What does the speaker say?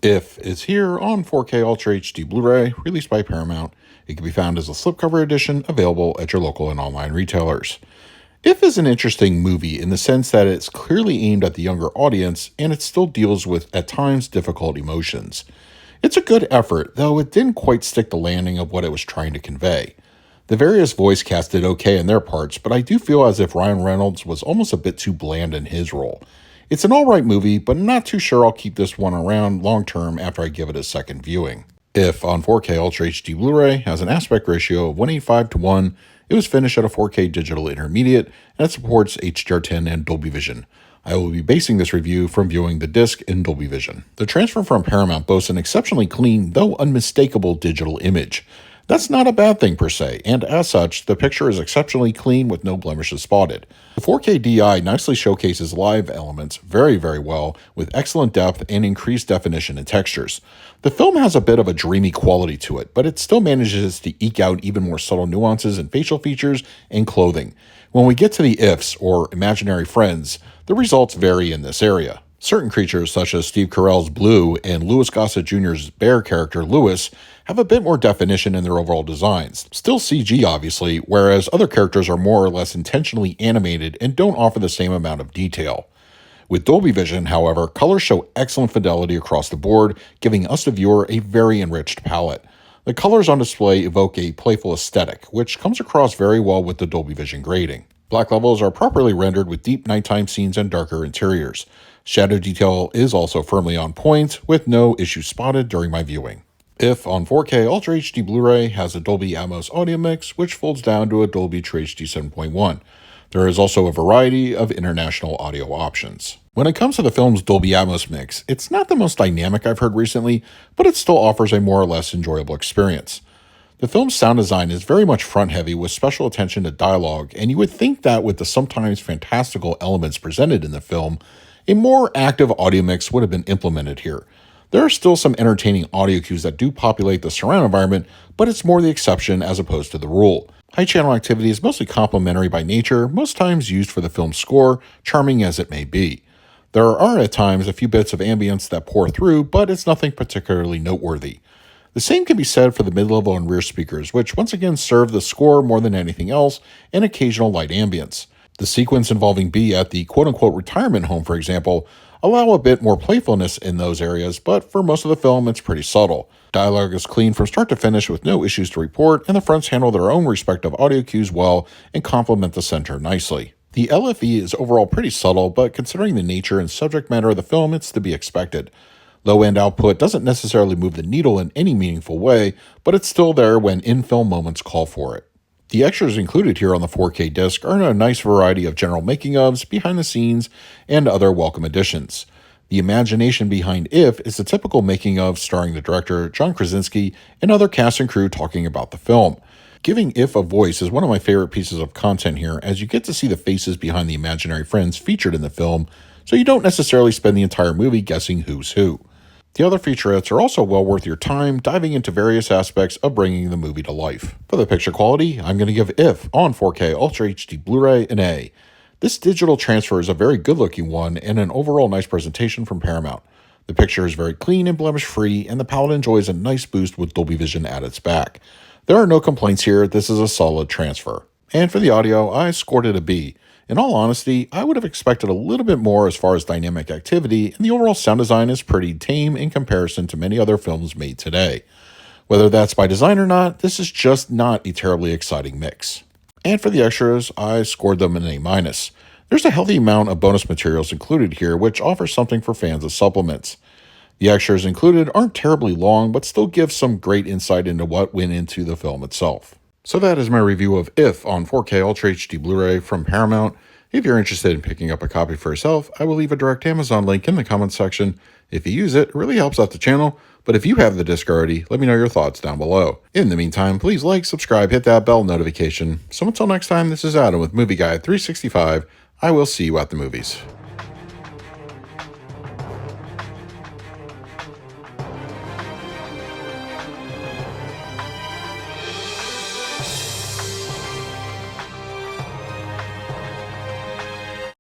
If is here on 4K Ultra HD Blu-ray, released by Paramount. It can be found as a slipcover edition, available at your local and online retailers. If is an interesting movie in the sense that it's clearly aimed at the younger audience, and it still deals with, at times, difficult emotions. It's a good effort, though it didn't quite stick the landing of what it was trying to convey. The various voice casts did okay in their parts, but I do feel as if Ryan Reynolds was almost a bit too bland in his role. It's an alright movie, but not too sure I'll keep this one around long term after I give it a second viewing. If on 4K Ultra HD Blu-ray has an aspect ratio of 185:1, it was finished at a 4K digital intermediate, and it supports HDR10 and Dolby Vision. I will be basing this review from viewing the disc in Dolby Vision. The transfer from Paramount boasts an exceptionally clean, though unmistakable digital image. That's not a bad thing per se, and as such, the picture is exceptionally clean with no blemishes spotted. The 4K DI nicely showcases live elements very well, with excellent depth and increased definition and textures. The film has a bit of a dreamy quality to it, but it still manages to eke out even more subtle nuances in facial features and clothing. When we get to the ifs, or imaginary friends, the results vary in this area. Certain creatures, such as Steve Carell's Blue and Louis Gossett Jr.'s bear character Louis, have a bit more definition in their overall designs. Still CG, obviously, whereas other characters are more or less intentionally animated and don't offer the same amount of detail. With Dolby Vision, however, colors show excellent fidelity across the board, giving us the viewer a very enriched palette. The colors on display evoke a playful aesthetic, which comes across very well with the Dolby Vision grading. Black levels are properly rendered with deep nighttime scenes and darker interiors. Shadow detail is also firmly on point, with no issues spotted during my viewing. If on 4K Ultra HD Blu-ray has a Dolby Atmos audio mix, which folds down to a Dolby True HD 7.1. There is also a variety of international audio options. When it comes to the film's Dolby Atmos mix, it's not the most dynamic I've heard recently, but it still offers a more or less enjoyable experience. The film's sound design is very much front-heavy with special attention to dialogue, and you would think that with the sometimes fantastical elements presented in the film, a more active audio mix would have been implemented here. There are still some entertaining audio cues that do populate the surround environment, but it's more the exception as opposed to the rule. High channel activity is mostly complementary by nature, most times used for the film's score, charming as it may be. There are at times a few bits of ambience that pour through, but it's nothing particularly noteworthy. The same can be said for the mid-level and rear speakers, which once again serve the score more than anything else, and occasional light ambience. The sequence involving B at the quote-unquote retirement home, for example, allow a bit more playfulness in those areas, but for most of the film, it's pretty subtle. Dialogue is clean from start to finish with no issues to report, and the fronts handle their own respective audio cues well and complement the center nicely. The LFE is overall pretty subtle, but considering the nature and subject matter of the film, it's to be expected. Low-end output doesn't necessarily move the needle in any meaningful way, but it's still there when in-film moments call for it. The extras included here on the 4K disc are a nice variety of general making-ofs, behind-the-scenes, and other welcome additions. The imagination behind If is the typical making-of starring the director, John Krasinski, and other cast and crew talking about the film. Giving If a voice is one of my favorite pieces of content here, as you get to see the faces behind the imaginary friends featured in the film, so you don't necessarily spend the entire movie guessing who's who. The other featurettes are also well worth your time, diving into various aspects of bringing the movie to life. For the picture quality, I'm going to give If on 4K Ultra HD Blu-ray an A. This digital transfer is a very good looking one and an overall nice presentation from Paramount. The picture is very clean and blemish free, and the palette enjoys a nice boost with Dolby Vision at its back. There are no complaints here, this is a solid transfer. And for the audio, I scored it a B. In all honesty, I would have expected a little bit more as far as dynamic activity, and the overall sound design is pretty tame in comparison to many other films made today. Whether that's by design or not, this is just not a terribly exciting mix. And for the extras, I scored them an A-. There's a healthy amount of bonus materials included here, which offers something for fans of supplements. The extras included aren't terribly long, but still give some great insight into what went into the film itself. So that is my review of If on 4K Ultra HD Blu-ray from Paramount. If you're interested in picking up a copy for yourself, I will leave a direct Amazon link in the comments section. If you use it, it really helps out the channel, but if you have the disc already, let me know your thoughts down below. In the meantime, please like, subscribe, hit that bell notification. So until next time, this is Adam with Movie Guide 365. I will see you at the movies.